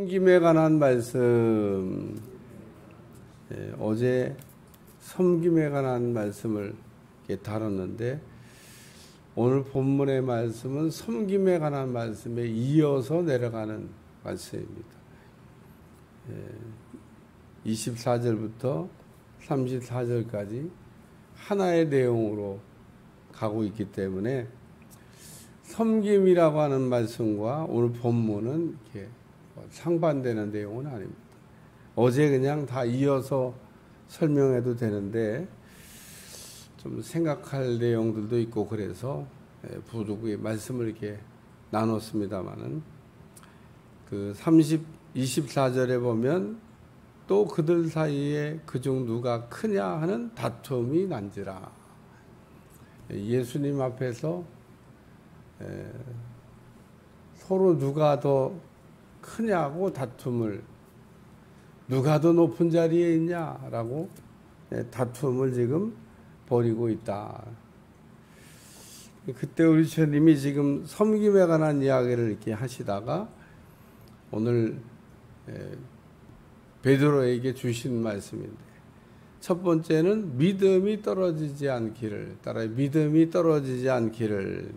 섬김에 관한 말씀, 어제 섬김에 관한 말씀을 다뤘는데 오늘 본문의 말씀은 섬김에 관한 말씀에 이어서 내려가는 말씀입니다. 24절부터 34절까지 하나의 내용으로 가고 있기 때문에 섬김이라고 하는 말씀과 오늘 본문은 이렇게 상반되는 내용은 아닙니다. 어제 그냥 다 이어서 설명해도 되는데 좀 생각할 내용들도 있고 그래서 부득이 말씀을 이렇게 나눴습니다마는 그 24절에 보면 또 그들 사이에 그중 누가 크냐 하는 다툼이 난지라. 예수님 앞에서 서로 누가 더 크냐고 다툼을, 누가 더 높은 자리에 있냐라고 다툼을 지금 벌이고 있다. 그때 우리 주님이 지금 섬김에 관한 이야기를 이렇게 하시다가 오늘 베드로에게 주신 말씀인데, 첫 번째는 믿음이 떨어지지 않기를, 따라 믿음이 떨어지지 않기를.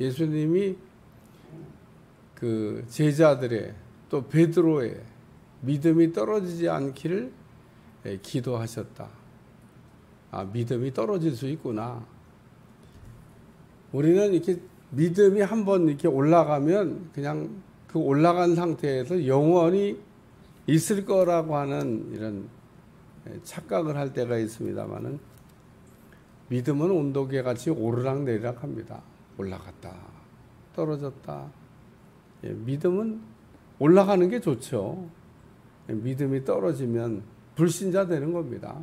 예수님이 그 제자들의 또 베드로의 믿음이 떨어지지 않기를 기도하셨다. 아, 믿음이 떨어질 수 있구나. 우리는 이렇게 믿음이 한번 이렇게 올라가면 그냥 그 올라간 상태에서 영원히 있을 거라고 하는 이런 착각을 할 때가 있습니다만은, 믿음은 온도계 같이 오르락내리락 합니다. 올라갔다, 떨어졌다. 믿음은 올라가는 게 좋죠. 믿음이 떨어지면 불신자 되는 겁니다.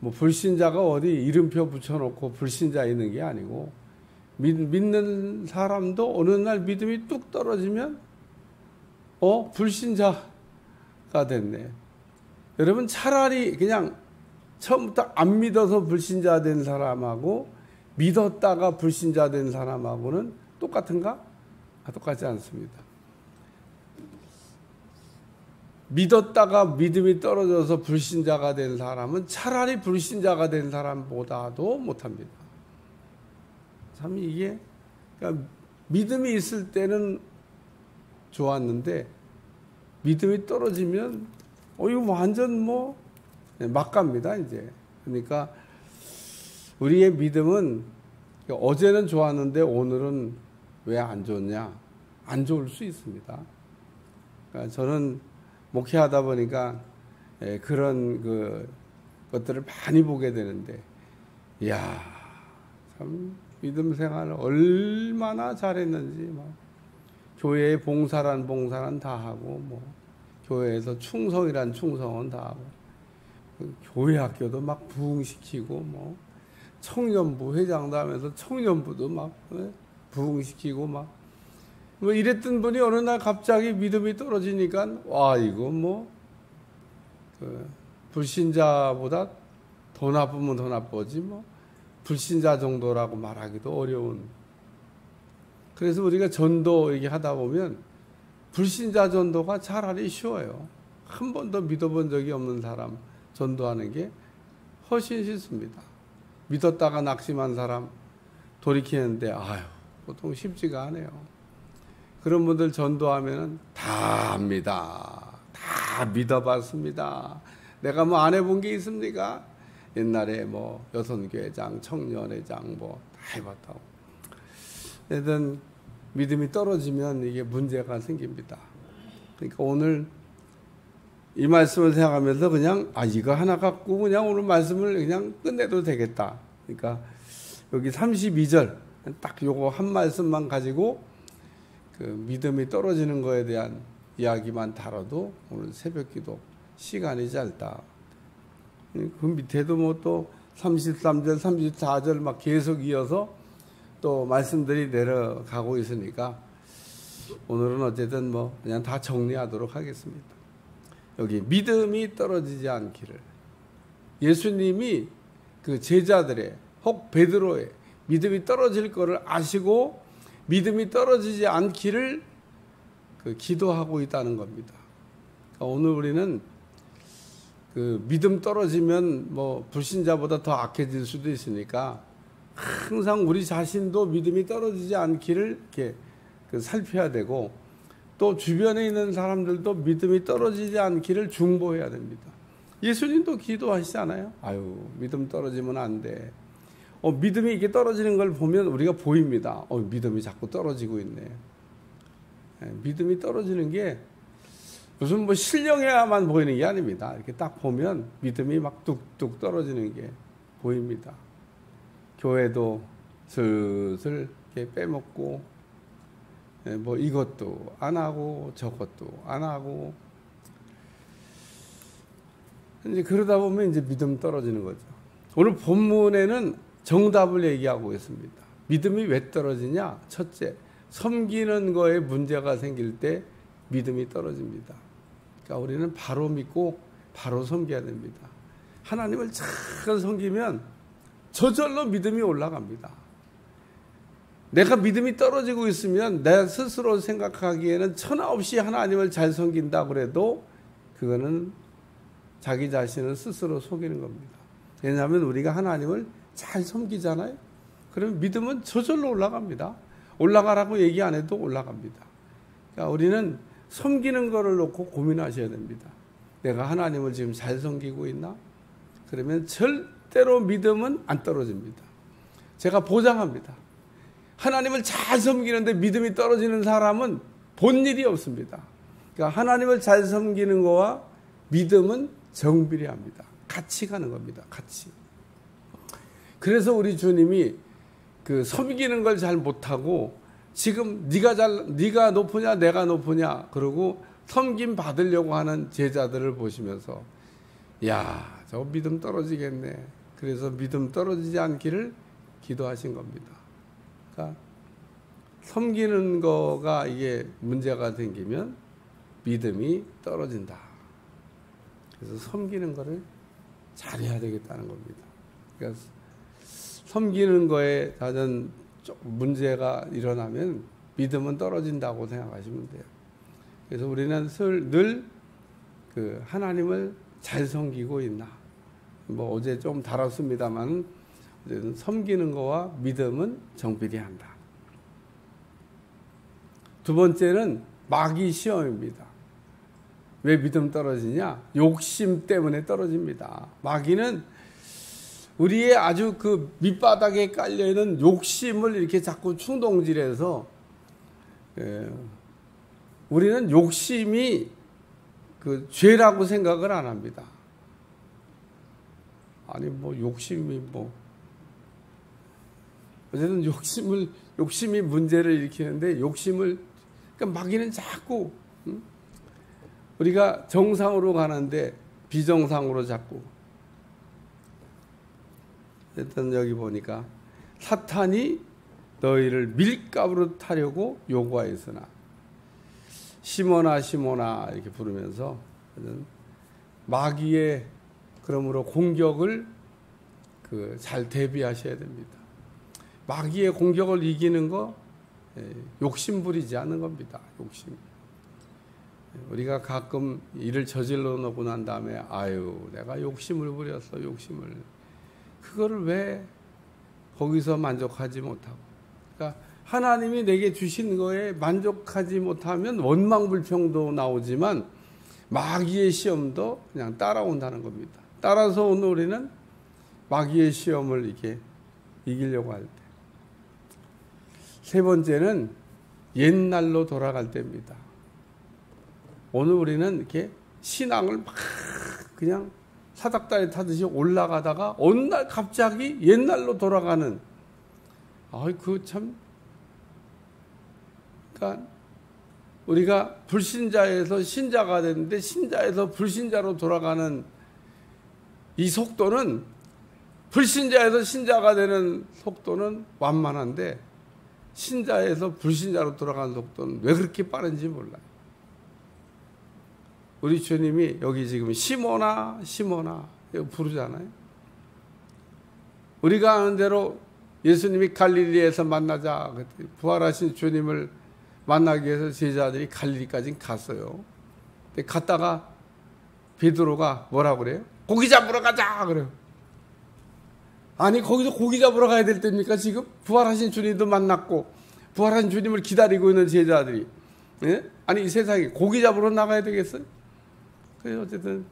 뭐 불신자가 어디 이름표 붙여놓고 불신자 있는 게 아니고, 믿는 사람도 어느 날 믿음이 뚝 떨어지면 불신자가 됐네. 여러분, 차라리 그냥 처음부터 안 믿어서 불신자 된 사람하고 믿었다가 불신자 된 사람하고는 똑같은가? 똑같지 않습니다. 믿었다가 믿음이 떨어져서 불신자가 된 사람은 차라리 불신자가 된 사람보다도 못합니다. 참 이게, 그러니까 믿음이 있을 때는 좋았는데 믿음이 떨어지면 이거 완전 막 갑니다 이제. 그러니까 우리의 믿음은 어제는 좋았는데 오늘은 왜 안 좋냐? 안 좋을 수 있습니다. 그러니까 저는 목회하다 보니까 그런 것들을 많이 보게 되는데, 이야, 참 믿음 생활을 얼마나 잘했는지, 교회에 봉사란 다 하고, 교회에서 충성이란 충성은 다 하고, 교회 학교도 막 부흥시키고, 청년부 회장도 하면서 청년부도 막 부흥시키고 이랬던 분이 어느 날 갑자기 믿음이 떨어지니까, 와, 이거 불신자보다 더 나쁘면 더 나쁘지, 불신자 정도라고 말하기도 어려운. 그래서 우리가 전도 얘기 하다 보면 불신자 전도가 차라리 쉬워요. 한 번도 믿어본 적이 없는 사람 전도하는 게 훨씬 쉽습니다. 믿었다가 낙심한 사람 돌이키는데, 보통 쉽지가 않아요. 그런 분들 전도하면은 다 압니다. 다 믿어봤습니다. 내가 안 해본 게 있습니까? 옛날에 여선교회장, 청년회장 다 해봤다고. 하여튼 믿음이 떨어지면 이게 문제가 생깁니다. 그러니까 오늘 이 말씀을 생각하면서 그냥 이거 하나 갖고 그냥 오늘 말씀을 그냥 끝내도 되겠다. 그러니까 여기 32절 딱 요거 한 말씀만 가지고 그 믿음이 떨어지는 거에 대한 이야기만 다뤄도 오늘 새벽기도 시간이 짧다. 그 밑에도 또 33절, 34절 계속 이어서 또 말씀들이 내려가고 있으니까 오늘은 어쨌든 그냥 다 정리하도록 하겠습니다. 여기 믿음이 떨어지지 않기를. 예수님이 그 제자들의 혹 베드로의 믿음이 떨어질 것을 아시고 믿음이 떨어지지 않기를 기도하고 있다는 겁니다. 그러니까 오늘 우리는 그 믿음 떨어지면 뭐 불신자보다 더 악해질 수도 있으니까 항상 우리 자신도 믿음이 떨어지지 않기를 이렇게 살펴야 되고, 또 주변에 있는 사람들도 믿음이 떨어지지 않기를 중보해야 됩니다. 예수님도 기도하시잖아요. 아유, 믿음 떨어지면 안 돼. 믿음이 이렇게 떨어지는 걸 보면 우리가 보입니다. 믿음이 자꾸 떨어지고 있네. 믿음이 떨어지는 게 무슨 뭐 신령해야만 보이는 게 아닙니다. 이렇게 딱 보면 믿음이 막 뚝뚝 떨어지는 게 보입니다. 교회도 슬슬 이렇게 빼먹고, 뭐 이것도 안 하고 저것도 안 하고, 이제 그러다 보면 이제 믿음 떨어지는 거죠. 오늘 본문에는 정답을 얘기하고 있습니다. 믿음이 왜 떨어지냐? 첫째, 섬기는 거에 문제가 생길 때 믿음이 떨어집니다. 그러니까 우리는 바로 믿고 바로 섬겨야 됩니다. 하나님을 잘 섬기면 저절로 믿음이 올라갑니다. 내가 믿음이 떨어지고 있으면 내 스스로 생각하기에는 천하 없이 하나님을 잘 섬긴다 그래도 그거는 자기 자신을 스스로 속이는 겁니다. 왜냐하면 우리가 하나님을 잘 섬기잖아요. 그러면 믿음은 저절로 올라갑니다. 올라가라고 얘기 안 해도 올라갑니다. 그러니까 우리는 섬기는 거를 놓고 고민하셔야 됩니다. 내가 하나님을 지금 잘 섬기고 있나? 그러면 절대로 믿음은 안 떨어집니다. 제가 보장합니다. 하나님을 잘 섬기는데 믿음이 떨어지는 사람은 본 일이 없습니다. 그러니까 하나님을 잘 섬기는 거와 믿음은 정비례합니다. 같이 가는 겁니다. 같이. 그래서 우리 주님이 그 섬기는 걸 잘 못하고 지금 네가 높으냐 내가 높으냐 그러고 섬김 받으려고 하는 제자들을 보시면서 야, 저 믿음 떨어지겠네. 그래서 믿음 떨어지지 않기를 기도하신 겁니다. 그러니까 섬기는 거가 이게 문제가 생기면 믿음이 떨어진다. 그래서 섬기는 거를 잘해야 되겠다는 겁니다. 그러니까 섬기는 거에 자전 문제가 일어나면 믿음은 떨어진다고 생각하시면 돼요. 그래서 우리는 늘 그 하나님을 잘 섬기고 있나. 뭐 어제 좀 다뤘습니다만 섬기는 거와 믿음은 정비례한다. 두 번째는 마귀 시험입니다. 왜 믿음 떨어지냐? 욕심 때문에 떨어집니다. 마귀는 우리의 아주 그 밑바닥에 깔려있는 욕심을 이렇게 자꾸 충동질해서 우리는 욕심이 그 죄라고 생각을 안 합니다. 아니 뭐 욕심이 뭐 어쨌든 욕심이 문제를 일으키는데 그러니까 마귀는 자꾸 우리가 정상으로 가는데 비정상으로 자꾸. 일단 여기 보니까 사탄이 너희를 밀가루로 타려고 요구하였으나 시몬아 시몬아 이렇게 부르면서 마귀의 그러므로 공격을 잘 대비하셔야 됩니다. 마귀의 공격을 이기는 거 욕심 부리지 않는 겁니다. 욕심. 우리가 가끔 일을 저질러 놓고 난 다음에 아유 내가 욕심을 부렸어. 욕심을. 그거를 왜 거기서 만족하지 못하고. 그러니까 하나님이 내게 주신 거에 만족하지 못하면 원망불평도 나오지만 마귀의 시험도 그냥 따라온다는 겁니다. 따라서 오늘 우리는 마귀의 시험을 이렇게 이기려고 할 때. 세 번째는 옛날로 돌아갈 때입니다. 오늘 우리는 이렇게 신앙을 막 그냥 사닥다리 타듯이 올라가다가 어느 날 갑자기 옛날로 돌아가는, 그러니까 우리가 불신자에서 신자가 됐는데 신자에서 불신자로 돌아가는 이 속도는, 불신자에서 신자가 되는 속도는 완만한데 신자에서 불신자로 돌아가는 속도는 왜 그렇게 빠른지 몰라요. 우리 주님이 여기 지금 시몬아 시몬아 부르잖아요. 우리가 아는 대로 예수님이 갈릴리에서 만나자 부활하신 주님을 만나기 위해서 제자들이 갈릴리까지 갔어요. 근데 갔다가 베드로가 뭐라고 그래요? 고기 잡으러 가자 그래요. 아니 거기서 고기 잡으러 가야 될 때입니까? 지금 부활하신 주님도 만났고 부활하신 주님을 기다리고 있는 제자들이, 예? 아니 이 세상에 고기 잡으러 나가야 되겠어요? 그래서 어쨌든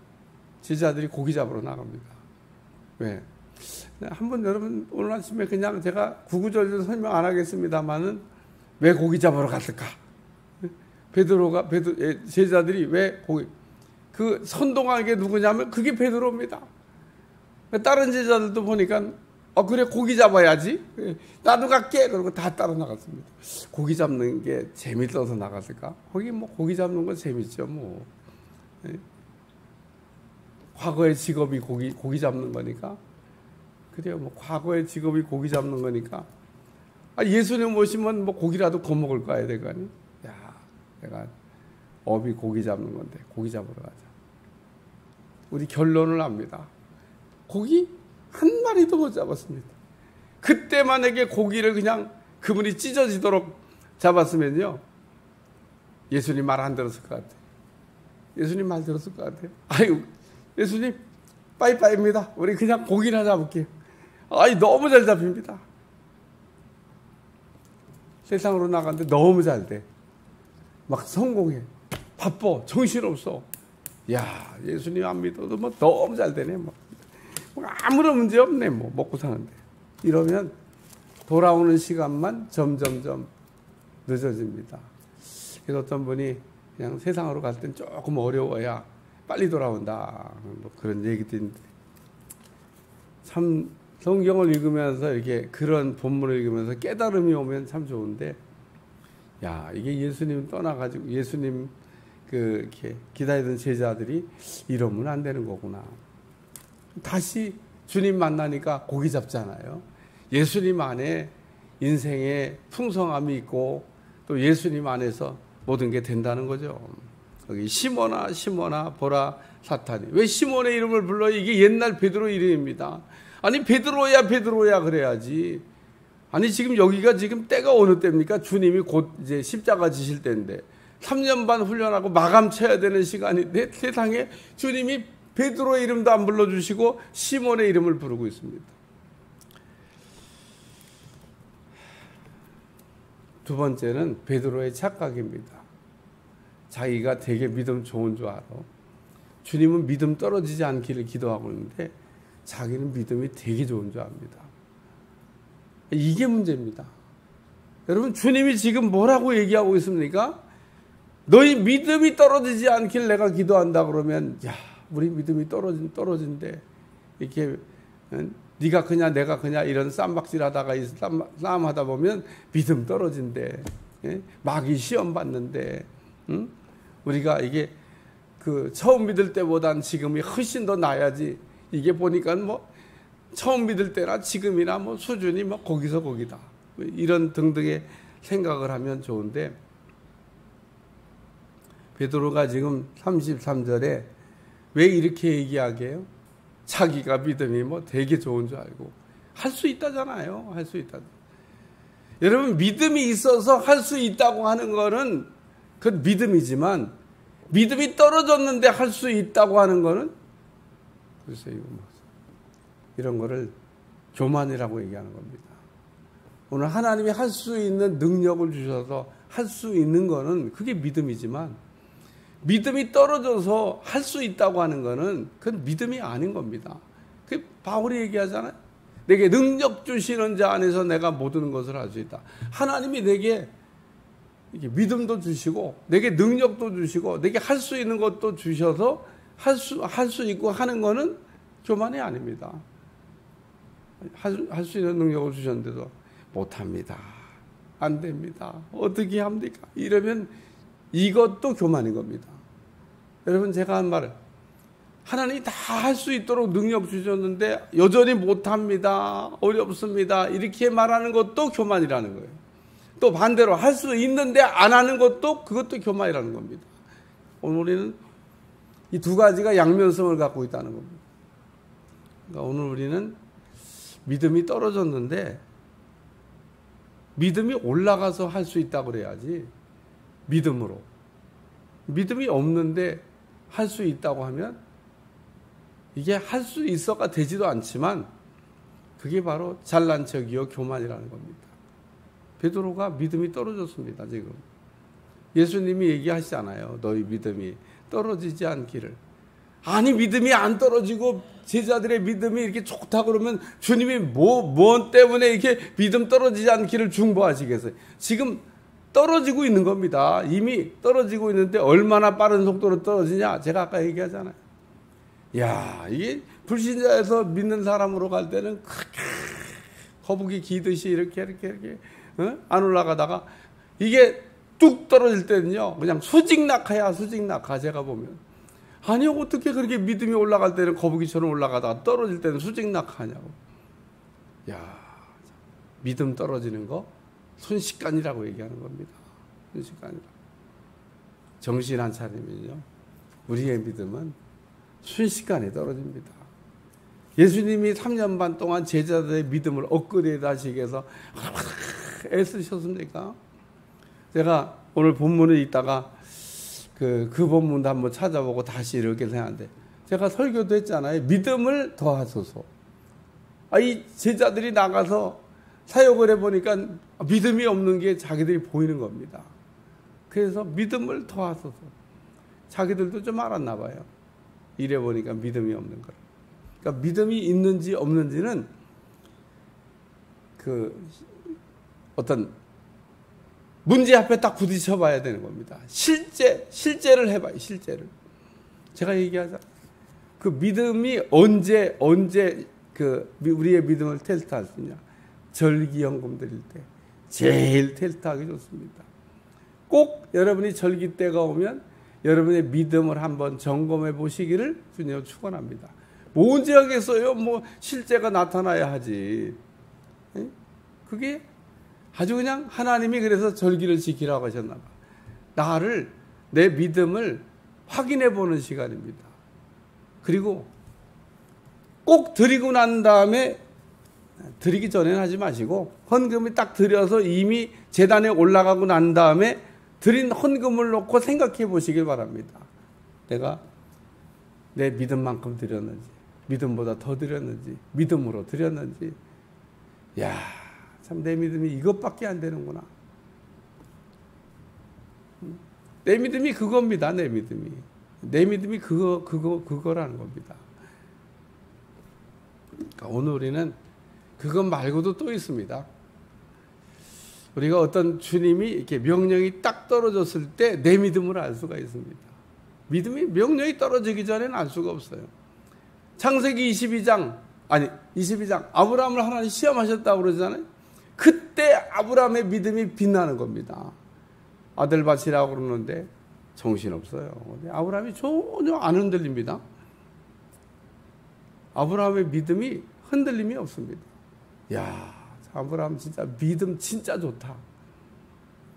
제자들이 고기 잡으러 나갑니다. 왜? 한번 여러분 오늘 아침에 그냥 제가 구구절절 설명 안 하겠습니다만은 왜 고기 잡으러 갔을까? 제자들이 왜 고기, 그 선동한 게 누구냐면 그게 베드로입니다. 다른 제자들도 보니까 그래 고기 잡아야지, 나도 갈게 그러고 다 따라 나갔습니다. 고기 잡는 게 재밌어서 나갔을까? 거기 뭐 고기 잡는 건 재밌죠 뭐. 과거의 직업이 고기 잡는 거니까. 그래요. 뭐 과거의 직업이 고기 잡는 거니까. 예수님 오시면 뭐 고기라도 구워 먹을 거 아야 되거 아니? 야, 내가 업이 고기 잡는 건데 고기 잡으러 가자. 우리 결론을 압니다. 고기 한 마리도 못 잡았습니다. 그때 만약에 고기를 그냥 그분이 찢어지도록 잡았으면요, 예수님 말 안 들었을 것 같아요. 예수님 말 들었을 것 같아요. 아유, 예수님 빠이빠이입니다. 우리 그냥 고기나 잡을게요. 너무 잘 잡힙니다. 세상으로 나가는데 너무 잘 돼. 막 성공해. 바빠. 정신없어. 야, 예수님 안 믿어도 뭐 너무 잘 되네. 뭐 아무런 문제 없네. 뭐 먹고 사는데. 이러면 돌아오는 시간만 점점점 늦어집니다. 그래서 어떤 분이 그냥 세상으로 갈 땐 조금 어려워야 빨리 돌아온다. 뭐 그런 얘기도 있는데. 참 성경을 읽으면서 이렇게 그런 본문을 읽으면서 깨달음이 오면 참 좋은데, 야, 이게 예수님 떠나가지고 예수님 이렇게 기다리던 제자들이 이러면 안 되는 거구나. 다시 주님 만나니까 고기 잡잖아요. 예수님 안에 인생의 풍성함이 있고 또 예수님 안에서 모든 게 된다는 거죠. 여기 시몬아 보라 사탄이. 왜 시몬의 이름을 불러요? 이게 옛날 베드로 이름입니다. 아니 베드로야 그래야지. 아니 지금 여기가 지금 때가 어느 때입니까? 주님이 곧 이제 십자가 지실 때인데 3년 반 훈련하고 마감 쳐야 되는 시간인데 세상에 주님이 베드로의 이름도 안 불러주시고 시몬의 이름을 부르고 있습니다. 두 번째는 베드로의 착각입니다. 자기가 되게 믿음 좋은 줄 알아. 주님은 믿음 떨어지지 않기를 기도하고 있는데 자기는 믿음이 되게 좋은 줄 압니다. 이게 문제입니다. 여러분, 주님이 지금 뭐라고 얘기하고 있습니까? 너희 믿음이 떨어지지 않길 내가 기도한다 그러면, 야, 우리 믿음이 떨어진대. 이렇게 네가 그냐 내가 그냐 이런 쌈박질하다가 싸움하다 보면 믿음 떨어진대. 마귀 시험 받는데, 응? 우리가 이게 처음 믿을 때보단 지금이 훨씬 더 나아야지. 이게 보니까 뭐 처음 믿을 때나 지금이나 뭐 수준이 뭐 거기서 거기다. 이런 등등의 생각을 하면 좋은데, 베드로가 지금 33절에 왜 이렇게 얘기하게 해요? 자기가 믿음이 뭐 되게 좋은 줄 알고 할 수 있다잖아요. 할 수 있다. 여러분, 믿음이 있어서 할 수 있다고 하는 거는 그건 믿음이지만 믿음이 떨어졌는데 할 수 있다고 하는 거는 글쎄 이런 거를 교만이라고 얘기하는 겁니다. 오늘 하나님이 할 수 있는 능력을 주셔서 할 수 있는 거는 그게 믿음이지만 믿음이 떨어져서 할 수 있다고 하는 거는 그건 믿음이 아닌 겁니다. 그 바울이 얘기하잖아요. 내게 능력 주시는 자 안에서 내가 모든 것을 할 수 있다. 하나님이 내게 이렇게 믿음도 주시고 내게 능력도 주시고 내게 할 수 있는 것도 주셔서 할 수 있고 하는 거는 교만이 아닙니다. 할 수 있는 능력을 주셨는데도 못합니다. 안 됩니다. 어떻게 합니까? 이러면 이것도 교만인 겁니다. 여러분, 제가 한 말은 하나님이 다 할 수 있도록 능력 주셨는데 여전히 못합니다. 어렵습니다. 이렇게 말하는 것도 교만이라는 거예요. 또 반대로 할 수 있는데 안 하는 것도 그것도 교만이라는 겁니다. 오늘 우리는 이 두 가지가 양면성을 갖고 있다는 겁니다. 그러니까 오늘 우리는 믿음이 떨어졌는데 믿음이 올라가서 할 수 있다고 그래야지 믿음으로. 믿음이 없는데 할 수 있다고 하면 이게 할 수 있어가 되지도 않지만 그게 바로 잘난 척이요 교만이라는 겁니다. 베드로가 믿음이 떨어졌습니다. 지금 예수님이 얘기하시잖아요. 너희 믿음이 떨어지지 않기를. 아니 믿음이 안 떨어지고 제자들의 믿음이 이렇게 좋다 그러면 주님이 뭐 때문에 이렇게 믿음 떨어지지 않기를 중보하시겠어요? 지금 떨어지고 있는 겁니다. 이미 떨어지고 있는데 얼마나 빠른 속도로 떨어지냐? 제가 아까 얘기하잖아요. 야, 이게 불신자에서 믿는 사람으로 갈 때는 거북이 기듯이 이렇게 안 올라가다가 이게 뚝 떨어질 때는요, 그냥 수직낙하야, 수직낙하. 제가 보면 아니 어떻게 그렇게 믿음이 올라갈 때는 거북이처럼 올라가다가 떨어질 때는 수직낙하냐고. 야, 믿음 떨어지는 거 순식간이라고 얘기하는 겁니다. 순식간이라. 정신 안 차리면요, 우리의 믿음은 순식간에 떨어집니다. 예수님이 3년 반 동안 제자들의 믿음을 업그레이드 하시기 위해서 애쓰셨습니까? 제가 오늘 본문을 읽다가 그 본문도 한번 찾아보고 다시 이렇게 생각하는데, 제가 설교도 했잖아요. 믿음을 더하소서. 이 제자들이 나가서 사역을 해보니까 믿음이 없는 게 자기들이 보이는 겁니다. 그래서 믿음을 더하소서. 자기들도 좀 알았나 봐요. 이래 보니까 믿음이 없는 거라. 그러니까 믿음이 있는지 없는지는 그 어떤 문제 앞에 딱 부딪혀 봐야 되는 겁니다. 실제를 해봐요. 실제를. 제가 얘기하자. 그 믿음이 언제 그 우리의 믿음을 테스트할 수 있냐? 절기연금 드릴 때 제일 테스트하기 좋습니다. 꼭 여러분이 절기 때가 오면 여러분의 믿음을 한번 점검해 보시기를 주님 축원합니다. 뭐 언제 하겠어요? 뭐 실제가 나타나야 하지. 그게 아주 그냥 하나님이 그래서 절기를 지키라고 하셨나 봐. 내 믿음을 확인해 보는 시간입니다. 그리고 꼭 드리고 난 다음에, 드리기 전에는 하지 마시고 헌금이 딱 드려서 이미 제단에 올라가고 난 다음에 드린 헌금을 놓고 생각해 보시길 바랍니다. 내가 내 믿음만큼 드렸는지, 믿음보다 더 드렸는지, 믿음으로 드렸는지. 야, 참 내 믿음이 이것밖에 안 되는구나. 내 믿음이 그겁니다. 내 믿음이 그거라는 겁니다. 그러니까 오늘 우리는 그것 말고도 또 있습니다. 우리가 어떤 주님이 이렇게 명령이 딱 떨어졌을 때 내 믿음을 알 수가 있습니다. 명령이 떨어지기 전에는 알 수가 없어요. 창세기 22장 아브라함을 하나님 시험하셨다고 그러잖아요. 그때 아브라함의 믿음이 빛나는 겁니다. 아들 바치라고 그러는데 정신없어요. 아브라함이 전혀 안 흔들립니다. 아브라함의 믿음이 흔들림이 없습니다. 야, 아브라함 진짜 믿음 진짜 좋다.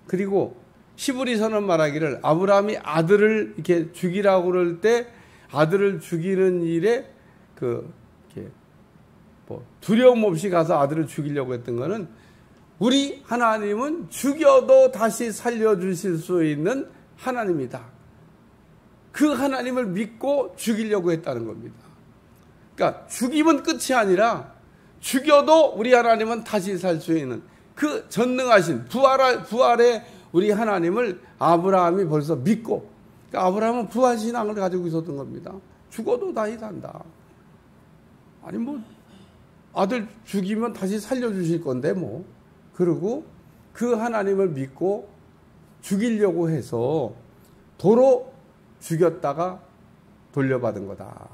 그리고 히브리서는 말하기를 아브라함이 아들을 이렇게 죽이라고 그럴 때 아들을 죽이는 일에 이렇게 두려움 없이 가서 아들을 죽이려고 했던 거는 우리 하나님은 죽여도 다시 살려주실 수 있는 하나님이다. 그 하나님을 믿고 죽이려고 했다는 겁니다. 그러니까 죽이면 끝이 아니라 죽여도 우리 하나님은 다시 살 수 있는 그 전능하신 부활의 우리 하나님을 아브라함이 벌써 믿고, 그러니까 아브라함은 부활신앙을 가지고 있었던 겁니다. 죽어도 다시 산다. 아니 뭐 아들 죽이면 다시 살려주실 건데 뭐. 그리고 그 하나님을 믿고 죽이려고 해서 도로 죽였다가 돌려받은 거다.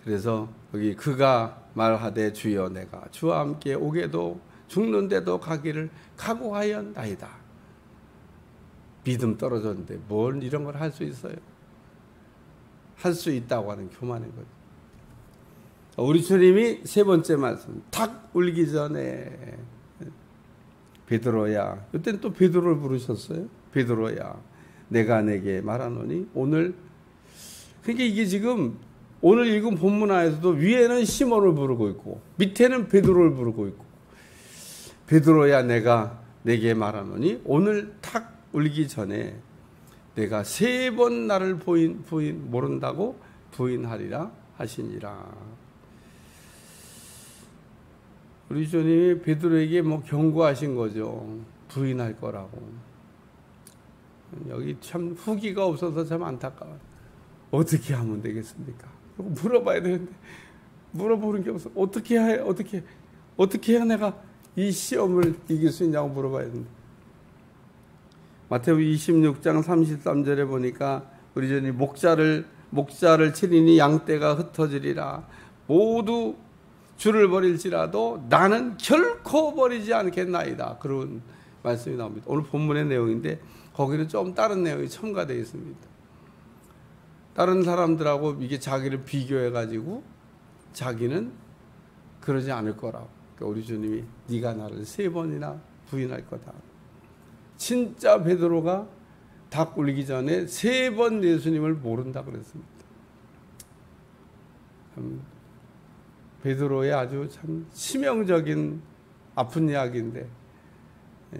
그래서 여기 그가 말하되 주여 내가 주와 함께 오게도 죽는데도 가기를 각오하였나이다. 믿음 떨어졌는데 뭘 이런 걸 할 수 있어요? 할 수 있다고 하는 교만인 거죠. 우리 주님이 세 번째 말씀, 닭 울기 전에 베드로야, 이때는 또 베드로를 부르셨어요. 베드로야, 내가 내게 말하노니 오늘. 그러니까 이게 지금 오늘 읽은 본문 안에서도 위에는 시몬을 부르고 있고 밑에는 베드로를 부르고 있고, 베드로야 내가 내게 말하노니 오늘 탁 울기 전에 내가 3번 나를 모른다고 부인하리라 하시니라. 우리 주님이 베드로에게 경고하신 거죠. 부인할 거라고. 여기 참 후기가 없어서 참 안타까워요. 어떻게 하면 되겠습니까? 물어봐야 되는데 물어보는 게 없어. 어떻게 해야 내가 이 시험을 이길 수 있냐고 물어봐야 되는데. 마태복음 26장 33절에 보니까 우리 주님이 목자를 치리니 양떼가 흩어지리라. 모두 줄을 버릴지라도 나는 결코 버리지 않겠나이다. 그런 말씀이 나옵니다. 오늘 본문의 내용인데 거기는 좀 다른 내용이 첨가되어 있습니다. 다른 사람들하고 이게 자기를 비교해가지고 자기는 그러지 않을 거라고. 그러니까 우리 주님이 네가 나를 3번이나 부인할 거다. 진짜 베드로가 닭 울기 전에 3번 예수님을 모른다 그랬습니다. 베드로의 아주 참 치명적인 아픈 이야기인데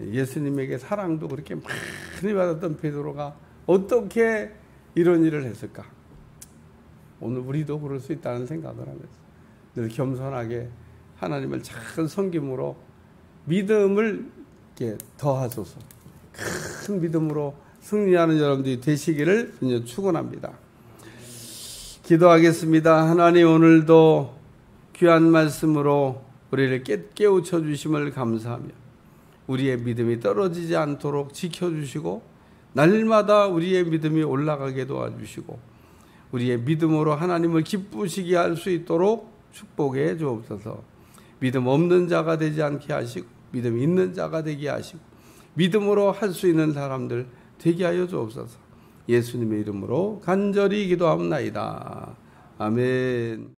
예수님에게 사랑도 그렇게 많이 받았던 베드로가 어떻게 이런 일을 했을까? 오늘 우리도 그럴 수 있다는 생각을 하면서 늘 겸손하게 하나님을 잘 섬김으로 믿음을 이렇게 더하소서. 큰 믿음으로 승리하는 여러분들이 되시기를 축원합니다. 기도하겠습니다. 하나님, 오늘도 귀한 말씀으로 우리를 깨우쳐 주심을 감사하며 우리의 믿음이 떨어지지 않도록 지켜주시고 날마다 우리의 믿음이 올라가게 도와주시고 우리의 믿음으로 하나님을 기쁘시게 할 수 있도록 축복해 주옵소서. 믿음 없는 자가 되지 않게 하시고 믿음 있는 자가 되게 하시고 믿음으로 할 수 있는 사람들 되게 하여 주옵소서. 예수님의 이름으로 간절히 기도합나이다. 아멘.